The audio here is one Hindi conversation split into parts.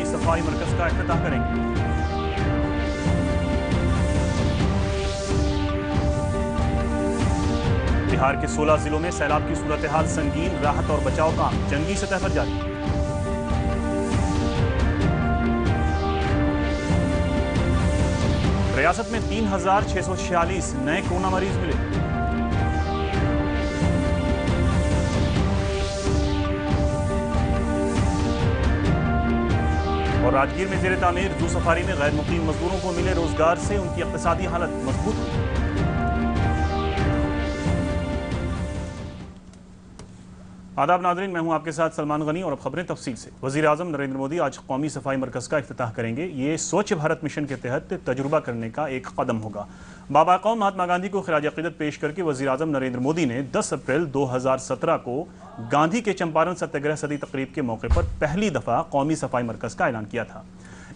कौमी सफाई मरकज का इफ्तिताह करेंगे। बिहार के 16 जिलों में सैलाब की सूरत हाल संगीन, राहत और बचाव काम जंगी सतह पर जारी। रियासत में 3,646 नए कोरोना मरीज मिले। और राजगीर में जेर तामीर जू सफारी में गैर मुकीम मजदूरों को मिले रोजगार से उनकी इक्तिसादी हालत मजबूत हुई। आदाब नाज़रीन, मैं हूं आपके साथ सलमान गनी और अब खबरें तफसील से। वज़ीर आज़म नरेंद्र मोदी आज कौमी सफाई मरकज़ का इफ्तिताह करेंगे। ये स्वच्छ भारत मिशन के तहत तजुर्बा करने का एक कदम होगा। बाबा कौम महात्मा गांधी को खिराज अक़ीदत पेश करके वज़ीर आज़म नरेंद्र मोदी ने 10 अप्रैल 2017 को गांधी के चंपारण सत्याग्रह सदी तकरीब के मौके पर पहली दफ़ा कौमी सफाई मरकज़ का ऐलान किया था।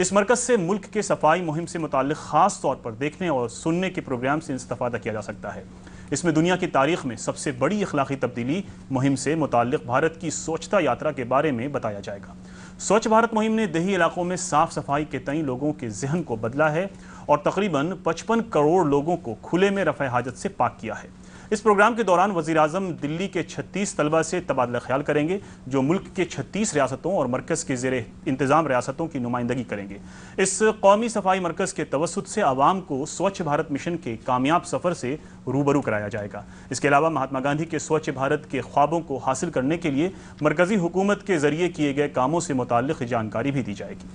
इस मरकज़ से मुल्क के सफाई मुहिम से मुताल्लिक़ ख़ास तौर पर देखने और सुनने के प्रोग्राम से इस्तेफ़ादा किया जा सकता है। इसमें दुनिया की तारीख में सबसे बड़ी अखलाकी तब्दीली मुहिम से मुताल्लिक़ भारत की स्वच्छता यात्रा के बारे में बताया जाएगा। स्वच्छ भारत मुहिम ने देही इलाकों में साफ सफाई के तई लोगों के जहन को बदला है और तकरीबन 55 करोड़ लोगों को खुले में रफ़े हाजत से पाक किया है। इस प्रोग्राम के दौरान वज़ीर आज़म दिल्ली के 36 तलबा से तबादला ख्याल करेंगे, जो मुल्क के 36 रियासतों और मरकज़ के ज़ेरे इंतज़ाम रियासतों की नुमाइंदगी करेंगे। इस कौमी सफाई मरकज़ के तवस्सुत से आवाम को स्वच्छ भारत मिशन के कामयाब सफ़र से रूबरू कराया जाएगा। इसके अलावा महात्मा गांधी के स्वच्छ भारत के ख्वाबों को हासिल करने के लिए मरकज़ी हुकूमत के ज़रिए किए गए कामों से मुताल्लिक़ जानकारी भी दी जाएगी।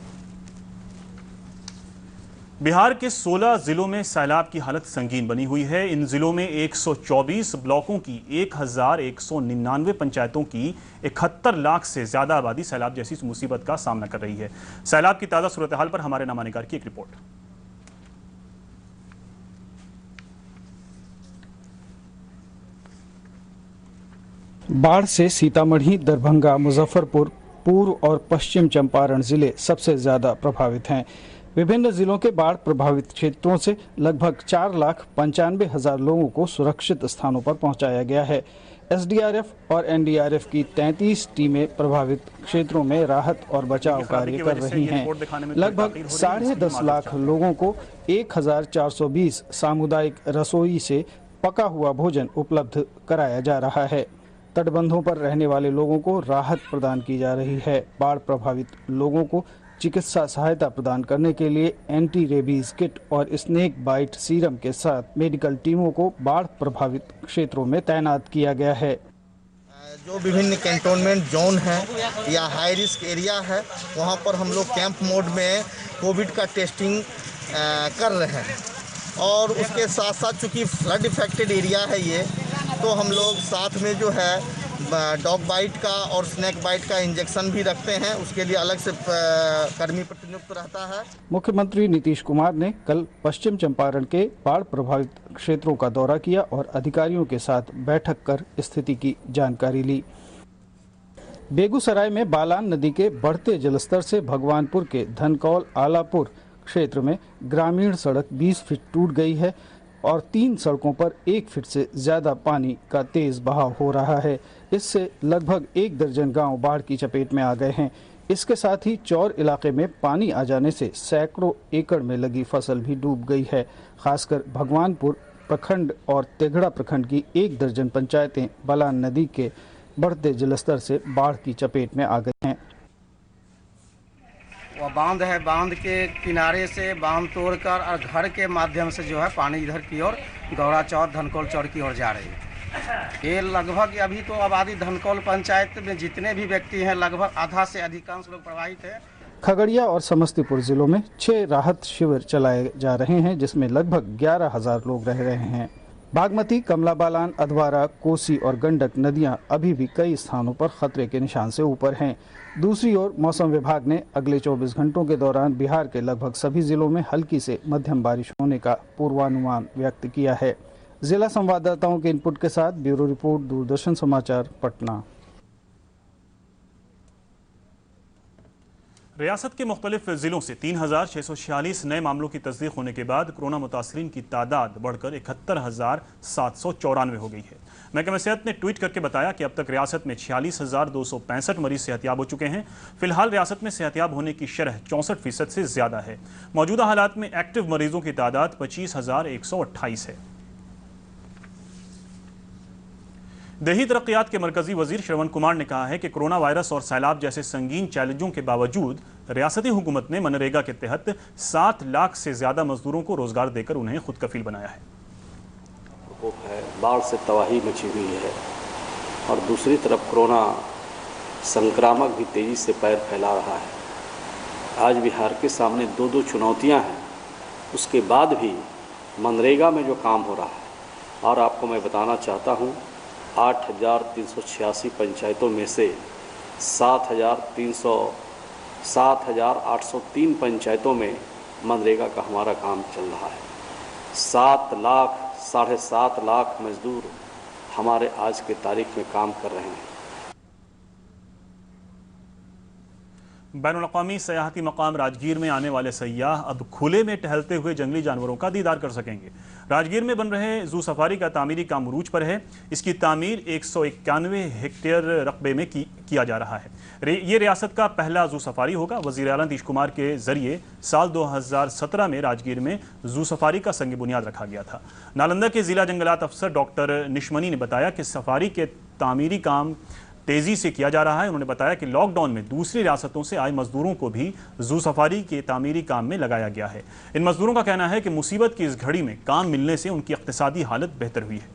बिहार के 16 जिलों में सैलाब की हालत संगीन बनी हुई है। इन जिलों में 124 ब्लॉकों की 1199 पंचायतों की 71 लाख से ज्यादा आबादी सैलाब जैसी मुसीबत का सामना कर रही है। सैलाब की ताज़ा सूरत हाल पर हमारे नामानिगार की एक रिपोर्ट। बाढ़ से सीतामढ़ी, दरभंगा, मुजफ्फरपुर, पूर्व और पश्चिम चंपारण जिले सबसे ज्यादा प्रभावित हैं। विभिन्न जिलों के बाढ़ प्रभावित क्षेत्रों से लगभग 4,95,000 लोगों को सुरक्षित स्थानों पर पहुंचाया गया है। एसडीआरएफ और एनडीआरएफ की 33 टीमें प्रभावित क्षेत्रों में राहत और बचाव कार्य कर रही हैं। लगभग 10.5 लाख लोगों को 1,420 सामुदायिक रसोई से पका हुआ भोजन उपलब्ध कराया जा रहा है। तटबंधों पर रहने वाले लोगों को राहत प्रदान की जा रही है। बाढ़ प्रभावित लोगों को चिकित्सा सहायता प्रदान करने के लिए एंटी रेबीज किट और स्नेक बाइट सीरम के साथ मेडिकल टीमों को बाढ़ प्रभावित क्षेत्रों में तैनात किया गया है। जो विभिन्न कैंटोनमेंट जोन है या हाई रिस्क एरिया है, वहां पर हम लोग कैंप मोड में कोविड का टेस्टिंग कर रहे हैं। और उसके साथ साथ चूँकि फ्लड इफेक्टेड एरिया है ये, तो हम लोग साथ में जो है डॉग बाइट का और स्नैक बाइट का इंजेक्शन भी रखते हैं। उसके लिए अलग से कर्मी प्रतिनियुक्त रहता है। मुख्यमंत्री नीतीश कुमार ने कल पश्चिम चंपारण के बाढ़ प्रभावित क्षेत्रों का दौरा किया और अधिकारियों के साथ बैठक कर स्थिति की जानकारी ली। बेगूसराय में बालान नदी के बढ़ते जलस्तर से भगवानपुर के धनकौल आलापुर क्षेत्र में ग्रामीण सड़क 20 फीट टूट गई है और 3 सड़कों पर 1 फीट से ज्यादा पानी का तेज बहाव हो रहा है। इससे लगभग 1 दर्जन गांव बाढ़ की चपेट में आ गए हैं। इसके साथ ही चौर इलाके में पानी आ जाने से सैकड़ों एकड़ में लगी फसल भी डूब गई है। खासकर भगवानपुर प्रखंड और तेघड़ा प्रखंड की 1 दर्जन पंचायतें बलान नदी के बढ़ते जलस्तर से बाढ़ की चपेट में आ गई हैं। वह बांध है, बांध के किनारे से बांध तोड़कर और घर के माध्यम से जो है पानी इधर की ओर गौरा चौर, धनकौल चौर की ओर जा रही है। ये लगभग अभी तो आबादी धनकौल पंचायत में जितने भी व्यक्ति हैं लगभग आधा से अधिकांश लोग प्रभावित हैं। खगड़िया और समस्तीपुर जिलों में 6 राहत शिविर चलाए जा रहे हैं, जिसमें लगभग 11,000 लोग रह रहे हैं। बागमती, कमला बालान, अधवारा, कोसी और गंडक नदियां अभी भी कई स्थानों पर खतरे के निशान से ऊपर हैं। दूसरी ओर मौसम विभाग ने अगले 24 घंटों के दौरान बिहार के लगभग सभी जिलों में हल्की से मध्यम बारिश होने का पूर्वानुमान व्यक्त किया है। जिला संवाददाताओं के इनपुट के साथ ब्यूरो रिपोर्ट, दूरदर्शन समाचार, पटना। रियासत के मुख्तलिफ ज़िलों से 3,646 नए मामलों की तस्दीक होने के बाद कोरोना मुतासरीन की तादाद बढ़कर 71,794 हो गई है। महकमा सेहत ने ट्वीट करके बताया कि अब तक रियासत में 46,265 मरीज सेहतियाब हो चुके हैं। फिलहाल रियासत में सेहतियाब होने की शरह 64% से ज़्यादा है। मौजूदा हालात में एक्टिव मरीजों की तादाद 25,128 है। देही तरक्यात के मरकजी वजीर श्रवण कुमार ने कहा है कि कोरोना वायरस और सैलाब जैसे संगीन चैलेंजों के बावजूद रियासती हुकूमत ने मनरेगा के तहत 7 लाख से ज्यादा मजदूरों को रोजगार देकर उन्हें खुद कफील बनाया है। बाढ़ से तबाही मची हुई है और दूसरी तरफ कोरोना संक्रामक भी तेजी से पैर फैला रहा है। आज बिहार के सामने 2 चुनौतियां हैं, उसके बाद भी मनरेगा में जो काम हो रहा है, और आपको मैं बताना चाहता हूं 8,386 पंचायतों में से 7,803 पंचायतों में मनरेगा का हमारा काम चल रहा है। 7 लाख 7.5 लाख मजदूर हमारे आज के तारीख में काम कर रहे हैं। बैनुल-अक़वामी सयाहती मकाम राजगीर में आने वाले सयाह अब खुले में टहलते हुए जंगली जानवरों का दीदार कर सकेंगे। राजगीर में बन रहे जू सफारी का तामीरी काम उरूज पर है। इसकी तामीर 191 हेक्टेयर रकबे में किया जा रहा है। ये रियासत का पहला जू सफारी होगा। वज़ीर आला नीतीश कुमार के जरिए साल 2017 में राजगीर में जू सफारी का संग बुनियाद रखा गया था। नालंदा के जिला जंगलात अफसर डॉक्टर निशमनी ने बताया कि सफारी के तामीरी काम तेजी से किया जा रहा है। उन्होंने बताया कि लॉकडाउन में दूसरी रियासतों से आए मजदूरों को भी जू सफारी के तामीरी काम में लगाया गया है। इन मजदूरों का कहना है कि मुसीबत की इस घड़ी में काम मिलने से उनकी इक्तिसादी हालत बेहतर हुई है।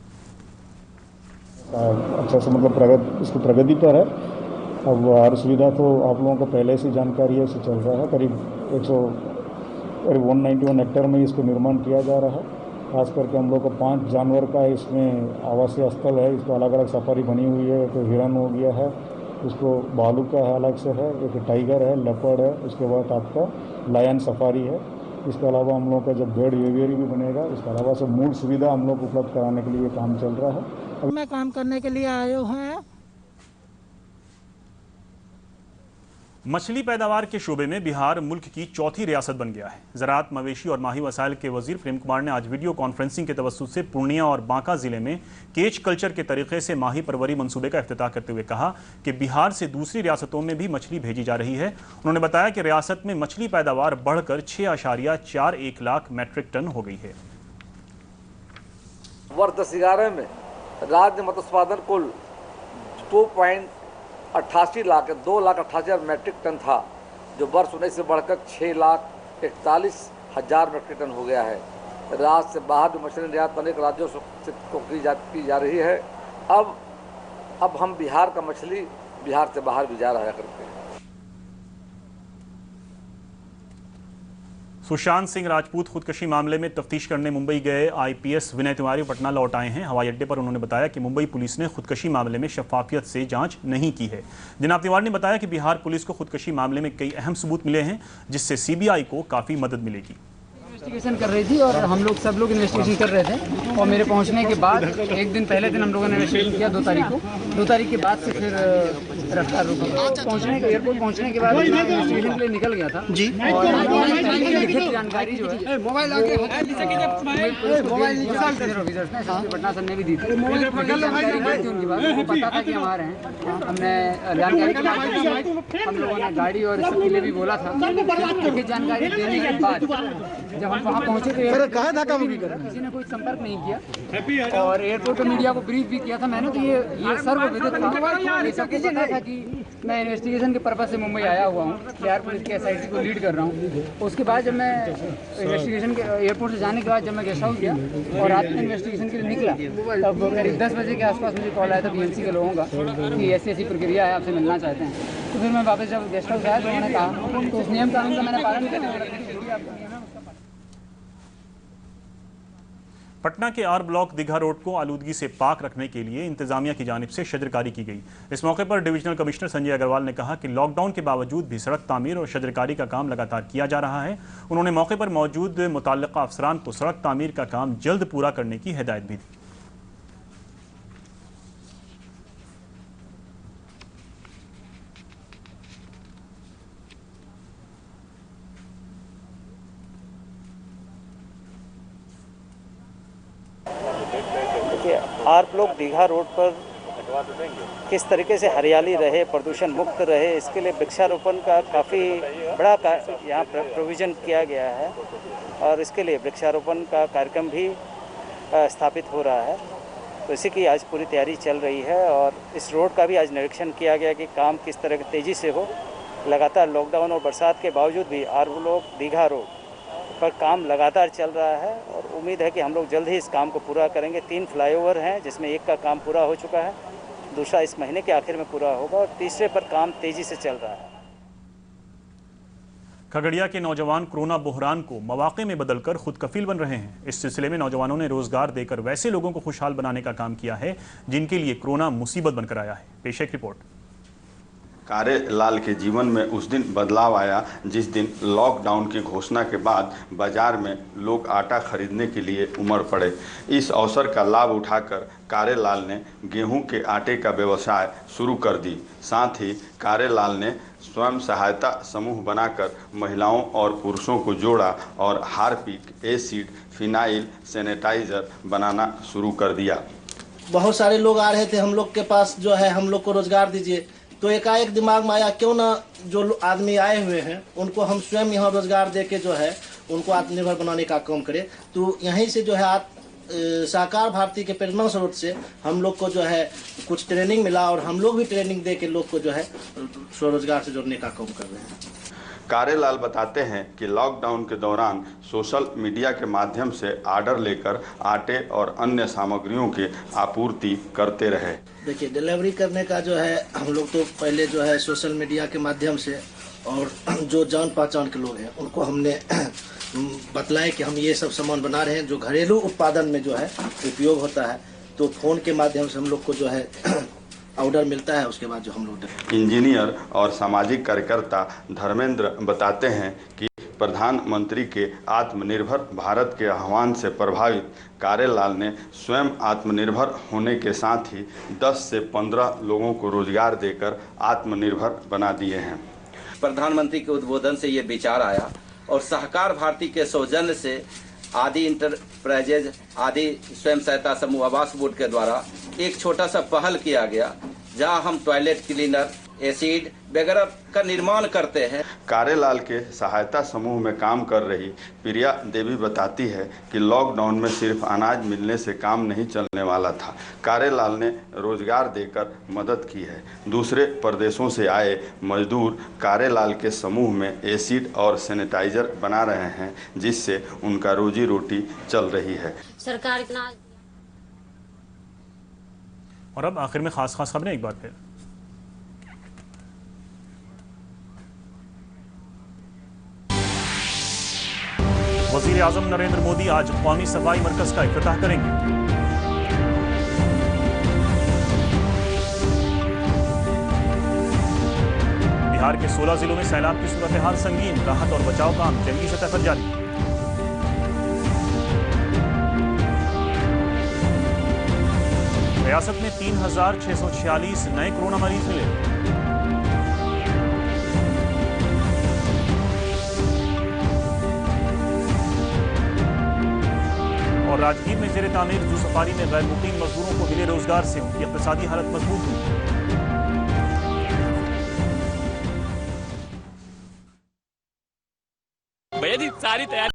अच्छा से मतलब इसकी प्रगति पर है। अब हर सुविधा तो आप लोगों को पहले से जानकारी है, उसे चल रहा है। करीब 191 हेक्टेयर में इसको निर्माण किया जा रहा है। खास करके हम लोग को 5 जानवर का इसमें आवासीय स्थल है। इसको अलग अलग सफारी बनी हुई है। तो हिरन हो गया है, उसको भालू का है, अलग से है, एक टाइगर है, लेपर्ड है, उसके बाद आपका लायन सफारी है। इसके अलावा हम लोग का जब बेड एवियरी भी बनेगा, इसके अलावा सब मूल सुविधा हम लोग उपलब्ध कराने के लिए काम चल रहा है। मैं काम करने के लिए आए हुए हैं। मछली पैदावार के शोबे में बिहार मुल्क की चौथी रियासत बन गया है। ज़राअत, मवेशी और माही वसाइल के वजीर प्रेम कुमार ने आज वीडियो कॉन्फ्रेंसिंग के तवस्सुत से पूर्णिया और बांका जिले में केज कल्चर के तरीके से माही परवरी मंसूबे का इफ्तिताह करते हुए कहा कि बिहार से दूसरी रियासतों में भी मछली भेजी जा रही है। उन्होंने बताया कि रियासत में मछली पैदावार बढ़कर 6.41 लाख मैट्रिक टन हो गई है। वर्ष 2011 में राज्य मत्स्य उत्पादन कुल 2.88 लाख 2,88,000 मैट्रिक टन था, जो वर्ष 19 से बढ़कर 6,41,000 मैट्रिक टन हो गया है। राज्य से बाहर भी मछली निर्यात अनेक राज्यों से की जा रही है। अब हम बिहार का मछली बिहार से बाहर भी जा रहा करते हैं। सुशांत सिंह राजपूत खुदकशी मामले में तफ्तीश करने मुंबई गए IPS विनय तिवारी पटना लौट आए हैं। हवाई अड्डे पर उन्होंने बताया कि मुंबई पुलिस ने खुदकशी मामले में शफाफियत से जांच नहीं की है। जनाब तिवारी ने बताया कि बिहार पुलिस को खुदकशी मामले में कई अहम सबूत मिले हैं, जिससे CBI को काफ़ी मदद मिलेगी। इन्वेस्टिगेशन कर रही थी और हम लोग सब लोग इन्वेस्टिगेशन कर रहे थे। और मेरे पहुंचने के बाद एक दिन पहले दिन हम लोगों ने इन्वेस्टिगेशन किया 2 तारीख को। 2 तारीख के बाद से फिर रफ्तार रुकी। एयरपोर्ट पहुंचने के बाद इन्वेस्टिगेशन के लिए निकल गया था जी। और लिखित जानकारी जो है पटना सर ने भी दी थी। जानकारी उनकी बात पता था कि हम आ रहे हैं। हमने जानकारी हम लोगों ने गाड़ी और इसके लिए भी बोला था। लिखित जानकारी देने के बाद जब हम वहाँ पहुँचे तो किसी ने कोई संपर्क नहीं किया और एयरपोर्ट पर मीडिया को ब्रीफ भी किया था मैंने। तो ये सर्वविदित था, ये सबको पता था कि मैं इन्वेस्टिगेशन के पर्पज से मुंबई आया हुआ हूँ। बिहार पुलिस के SIT को लीड कर रहा हूँ। उसके बाद जब मैं इन्वेस्टिगेशन के एयरपोर्ट से जाने के बाद जब मैं गेस्ट हाउस गया और रात में इन्वेस्टिगेशन के लिए निकला, तब करीब 10 बजे के आसपास मुझे कॉल आया था BMC के लोगों का कि ऐसी प्रक्रिया है, आपसे मिलना चाहते हैं। तो फिर मैं वापस जब गेस्ट हाउस आया तो उन्होंने कहा तो उस नियम कानून का मैंने पालन करने पटना के R ब्लॉक दीघा रोड को आलूदगी से पाक रखने के लिए इंतजामिया की जानिब से शजरकारी की गई। इस मौके पर डिविजनल कमिश्नर संजय अग्रवाल ने कहा कि लॉकडाउन के बावजूद भी सड़क तामीर और शजरकारी का काम लगातार किया जा रहा है। उन्होंने मौके पर मौजूद मुतल्लिका अफसरान को सड़क तामीर का काम जल्द पूरा करने की हिदायत भी दी। आप लोग दीघा रोड पर किस तरीके से हरियाली रहे, प्रदूषण मुक्त रहे, इसके लिए वृक्षारोपण का काफ़ी बड़ा यहाँ प्रोविज़न किया गया है और इसके लिए वृक्षारोपण का कार्यक्रम भी स्थापित हो रहा है। तो इसी की आज पूरी तैयारी चल रही है और इस रोड का भी आज निरीक्षण किया गया कि काम किस तरह की तेज़ी से हो। लगातार लॉकडाउन और बरसात के बावजूद भी आर लोग दीघा रोड पर काम लगातार चल रहा है और उम्मीद है कि हम लोग जल्द ही इस काम को पूरा करेंगे। 3 फ्लाईओवर हैं जिसमें एक का काम पूरा हो चुका है, दूसरा इस महीने के आखिर में पूरा होगा और तीसरे पर काम तेजी से चल रहा है। खगड़िया के नौजवान कोरोना बहरान को मौके में बदलकर खुद कफील बन रहे हैं। इस सिलसिले में नौजवानों ने रोजगार देकर वैसे लोगों को खुशहाल बनाने का काम किया है जिनके लिए कोरोना मुसीबत बनकर आया है। पेश है एक रिपोर्ट। कारे लाल के जीवन में उस दिन बदलाव आया जिस दिन लॉकडाउन की घोषणा के बाद बाजार में लोग आटा खरीदने के लिए उमड़ पड़े। इस अवसर का लाभ उठाकर कारे लाल ने गेहूं के आटे का व्यवसाय शुरू कर दी। साथ ही कारे लाल ने स्वयं सहायता समूह बनाकर महिलाओं और पुरुषों को जोड़ा और हार्पिक, एसिड, फिनाइल, सैनिटाइजर बनाना शुरू कर दिया। बहुत सारे लोग आ रहे थे हम लोग के पास, जो है हम लोग को रोजगार दीजिए। तो एकाएक दिमाग में आया क्यों ना जो आदमी आए हुए हैं उनको हम स्वयं यहाँ रोजगार दे के जो है उनको आत्मनिर्भर बनाने का काम करें। तो यहीं से जो है सहकार भारती के प्रेरणा स्रोत से हम लोग को जो है कुछ ट्रेनिंग मिला और हम लोग भी ट्रेनिंग दे के लोग को जो है स्वरोजगार से जोड़ने का काम कर रहे हैं। कारेलाल बताते हैं कि लॉकडाउन के दौरान सोशल मीडिया के माध्यम से ऑर्डर लेकर आटे और अन्य सामग्रियों की आपूर्ति करते रहे। देखिए, डिलीवरी करने का जो है हम लोग तो पहले जो है सोशल मीडिया के माध्यम से और जो जान पहचान के लोग हैं उनको हमने बतलाया कि हम ये सब सामान बना रहे हैं जो घरेलू उत्पादन में जो है उपयोग होता है। तो फ़ोन के माध्यम से हम लोग को जो है ऑर्डर मिलता है, उसके बाद जो हम लोग। इंजीनियर और सामाजिक कार्यकर्ता धर्मेंद्र बताते हैं कि प्रधानमंत्री के आत्मनिर्भर भारत के आह्वान से प्रभावित कारेलाल ने स्वयं आत्मनिर्भर होने के साथ ही 10 से 15 लोगों को रोजगार देकर आत्मनिर्भर बना दिए हैं। प्रधानमंत्री के उद्बोधन से ये विचार आया और सहकार भारती के सौजन्य से आदि इंटरप्राइजेज, आदि स्वयं सहायता समूह आवास बोर्ड के द्वारा एक छोटा सा पहल किया गया जहां हम टॉयलेट क्लीनर, एसिड वगैरह का निर्माण करते हैं। कारेलाल के सहायता समूह में काम कर रही प्रिया देवी बताती है कि लॉकडाउन में सिर्फ अनाज मिलने से काम नहीं चलने वाला था। कारेलाल ने रोजगार देकर मदद की है। दूसरे प्रदेशों से आए मजदूर कारेलाल के समूह में एसिड और सैनिटाइजर बना रहे हैं जिससे उनका रोजी रोटी चल रही है। सरकार इतना। और अब आखिर में खास खबरें एक बार फिर। वज़ीर आज़म नरेंद्र मोदी आज कौमी सफाई मरकज का इफ्तिताह करेंगे। बिहार के 16 जिलों में सैलाब की सूरत हाल संगीन, राहत और बचाव काम जंगी सतह पर जारी। रियासत में 3646 नए कोरोना मरीज मिले। और राजगीर में जेर तामीर जू सफारी में गैर मुकीम मजदूरों को मिले रोजगार से उनकी इक्तिसादी हालत मजबूत हुई। भैया जी सारी तैयारी